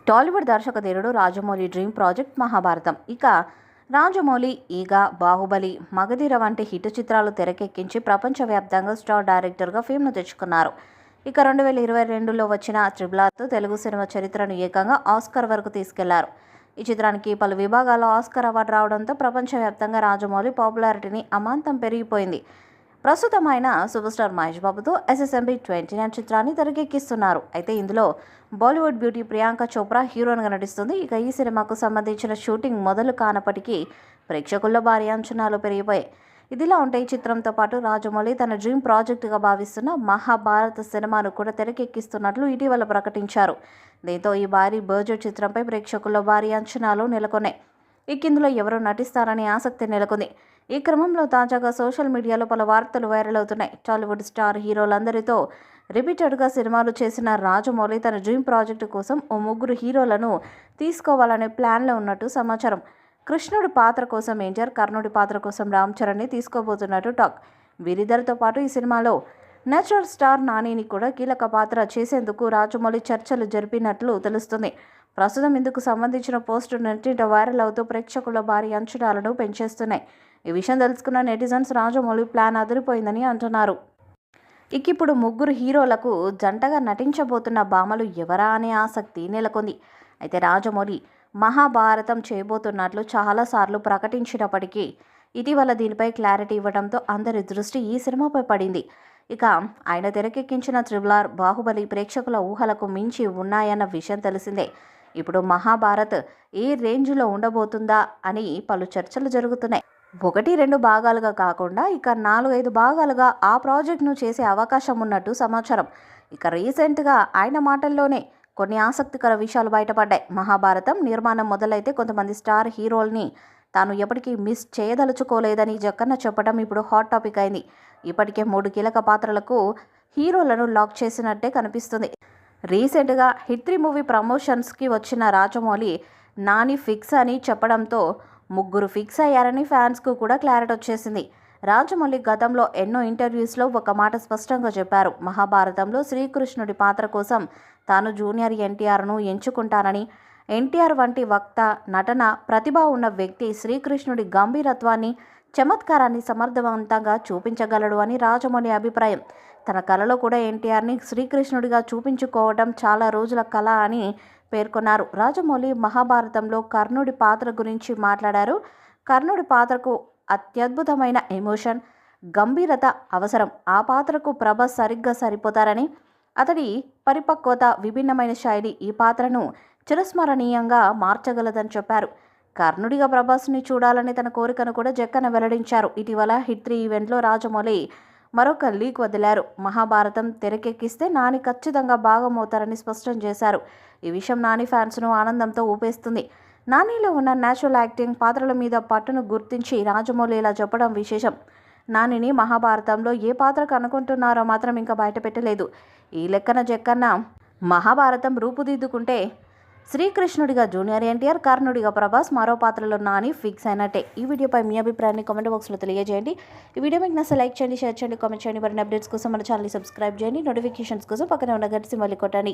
టాలీవుడ్ దర్శకధీరుడు Rajamouli dream project Mahabharatam. ఇక రాజమౌళి ఈగ, బాహుబలి, మగధీర వంటి హిట్ చిత్రాలు తెరకెక్కించి ప్రపంచవ్యాప్తంగా స్టార్ డైరెక్టర్గా ఫేమ్ను తెచ్చుకున్నారు. ఇక 2022లో వచ్చిన త్రిబుల్ తెలుగు సినిమా చరిత్రను ఏకంగా ఆస్కార్ వరకు తీసుకెళ్లారు. ఈ చిత్రానికి పలు విభాగాల్లో ఆస్కార్ అవార్డు రావడంతో ప్రపంచవ్యాప్తంగా రాజమౌళి పాపులారిటీని అమాంతం పెరిగిపోయింది. ప్రస్తుతం ఆయన సూపర్ స్టార్ మహేష్ బాబుతో SSMB 29 చిత్రాన్ని తెరకెక్కిస్తున్నారు. అయితే ఇందులో బాలీవుడ్ బ్యూటీ ప్రియాంక చోప్రా హీరోయిన్గా నటిస్తుంది. ఇక ఈ సినిమాకు సంబంధించిన షూటింగ్ మొదలు కానప్పటికీ ప్రేక్షకుల్లో భారీ అంచనాలు పెరిగిపోయాయి. ఇదిలా ఉంటే ఈ చిత్రంతో పాటు రాజమౌళి తన డ్రీమ్ ప్రాజెక్టుగా భావిస్తున్న మహాభారత సినిమాను కూడా తెరకెక్కిస్తున్నట్లు ఇటీవల ప్రకటించారు. దీంతో ఈ భారీ బడ్జెట్ చిత్రంపై ప్రేక్షకుల్లో భారీ అంచనాలు నెలకొన్నాయి. ఇందులో ఎవరు నటిస్తారని ఆసక్తి నెలకొంది. ఈ క్రమంలో తాజాగా సోషల్ మీడియాలో పలు వార్తలు వైరల్ అవుతున్నాయి. టాలీవుడ్ స్టార్ హీరోలందరితో రిపీటెడ్గా సినిమాలు చేసిన రాజమౌళి తన డ్రీమ్ ప్రాజెక్టు కోసం ఓ 3 హీరోలను తీసుకోవాలనే ప్లాన్లో ఉన్నట్టు సమాచారం. కృష్ణుడి పాత్ర కోసం ఎన్టీఆర్, కర్ణుడి పాత్ర కోసం రామ్ చరణ్ని తీసుకోబోతున్నట్టు టాక్. వీరిద్దరితో పాటు ఈ సినిమాలో నేచురల్ స్టార్ నానిని కూడా కీలక పాత్ర చేసేందుకు రాజమౌళి చర్చలు జరిపినట్లు తెలుస్తుంది. ప్రస్తుతం ఇందుకు సంబంధించిన పోస్టు నెట్టింట వైరల్ అవుతూ ప్రేక్షకుల భారీ అంచనాలను పెంచేస్తున్నాయి. ఈ విషయం తెలుసుకున్న నెటిజన్స్ రాజమౌళి ప్లాన్ అదిరిపోయిందని అంటున్నారు. ఇప్పుడు 3 హీరోలకు జంటగా నటించబోతున్న భామలు ఎవరా అనే ఆసక్తి నెలకొంది. అయితే రాజమౌళి మహాభారతం చేయబోతున్నట్లు చాలాసార్లు ప్రకటించినప్పటికీ ఇటీవల దీనిపై క్లారిటీ ఇవ్వడంతో అందరి దృష్టి ఈ సినిమాపై పడింది. ఇక ఆయన తెరకెక్కించిన త్రిబుల్, బాహుబలి ప్రేక్షకుల ఊహలకు మించి ఉన్నాయన్న విషయం తెలిసిందే. ఇప్పుడు మహాభారత్ ఏ రేంజ్లో ఉండబోతుందా అని పలు చర్చలు జరుగుతున్నాయి. 1-2 భాగాలుగా కాకుండా ఇక 4-5 భాగాలుగా ఆ ప్రాజెక్ట్ను చేసే అవకాశం ఉన్నట్టు సమాచారం. ఇక రీసెంట్గా ఆయన మాటల్లోనే కొన్ని ఆసక్తికర విషయాలు బయటపడ్డాయి. మహాభారతం నిర్మాణం మొదలైతే కొంతమంది స్టార్ హీరోల్ని తాను ఎప్పటికీ మిస్ చేయదలుచుకోలేదని జక్కన్న చెప్పడం ఇప్పుడు హాట్ టాపిక్ అయింది. ఇప్పటికే 3 కీలక పాత్రలకు హీరోలను లాక్ చేసినట్టే కనిపిస్తుంది. రీసెంట్గా హిట్ 3 మూవీ ప్రమోషన్స్కి వచ్చిన రాజమౌళి నాని ఫిక్స్ అని చెప్పడంతో 3 ఫిక్స్ అయ్యారని ఫ్యాన్స్కు కూడా క్లారిటీ వచ్చేసింది. రాజమౌళి గతంలో ఎన్నో ఇంటర్వ్యూస్లో ఒక మాట స్పష్టంగా చెప్పారు. మహాభారతంలో శ్రీకృష్ణుడి పాత్ర కోసం తాను జూనియర్ ఎన్టీఆర్ను ఎంచుకుంటానని, ఎన్టీఆర్ వంటి వక్త, నటన ప్రతిభ ఉన్న వ్యక్తి శ్రీకృష్ణుడి గంభీరత్వాన్ని, చమత్కారాన్ని సమర్థవంతంగా చూపించగలడు అని రాజమౌళి అభిప్రాయం. తన కలలో కూడా ఎన్టీఆర్ని శ్రీకృష్ణుడిగా చూపించుకోవడం చాలా రోజుల కల అని పేర్కొన్నారు. రాజమౌళి మహాభారతంలో కర్ణుడి పాత్ర గురించి మాట్లాడారు. కర్ణుడి పాత్రకు అత్యద్భుతమైన ఎమోషన్, గంభీరత అవసరం. ఆ పాత్రకు ప్రభాస్ సరిగ్గా సరిపోతారని, అతడి పరిపక్వత, విభిన్నమైన శైలి ఈ పాత్రను చిరస్మరణీయంగా మార్చగలదని చెప్పారు. కర్ణుడిగా ప్రభాస్ని చూడాలని తన కోరికను కూడా జక్కన వెల్లడించారు. ఇటీవల హిట్ 3 ఈవెంట్లో రాజమౌళి మరొక లీక్ వదిలారు. మహాభారతం తెరకెక్కిస్తే నాని ఖచ్చితంగా భాగమవుతారని స్పష్టం చేశారు. ఈ విషయం నాని ఫ్యాన్స్ను ఆనందంతో ఊపేస్తుంది. నానిలో ఉన్న న్యాచురల్ యాక్టింగ్, పాత్రల మీద పట్టును గుర్తించి రాజమౌళి ఇలా చెప్పడం విశేషం. నానిని మహాభారతంలో ఏ పాత్రకు అనుకుంటున్నారో మాత్రం ఇంకా బయటపెట్టలేదు. ఈ లెక్కన జక్కన్న మహాభారతం రూపుదిద్దుకుంటే శ్రీకృష్ణుడిగా జూనియర్ ఎన్టీఆర్, కర్ణుడిగా ప్రభాస్, మరో పాత్రలో నాని ఫిక్స్ అయినట్టే. ఈ వీడియోపై మీ అభిప్రాయాన్ని కామెంట్ బాక్స్లో తెలియజేయండి. ఈ వీడియో మీకు నచ్చితే లైక్ చేయండి, షేర్ చేయండి, కామెంట్ చేయండి. మరిన్ని అప్డేట్స్ కోసం మన ఛానల్ని సబ్స్క్రైబ్ చేయండి. నోటిఫికేషన్స్ కోసం పక్కనే ఉన్న గంట సింబల్ని కొట్టండి.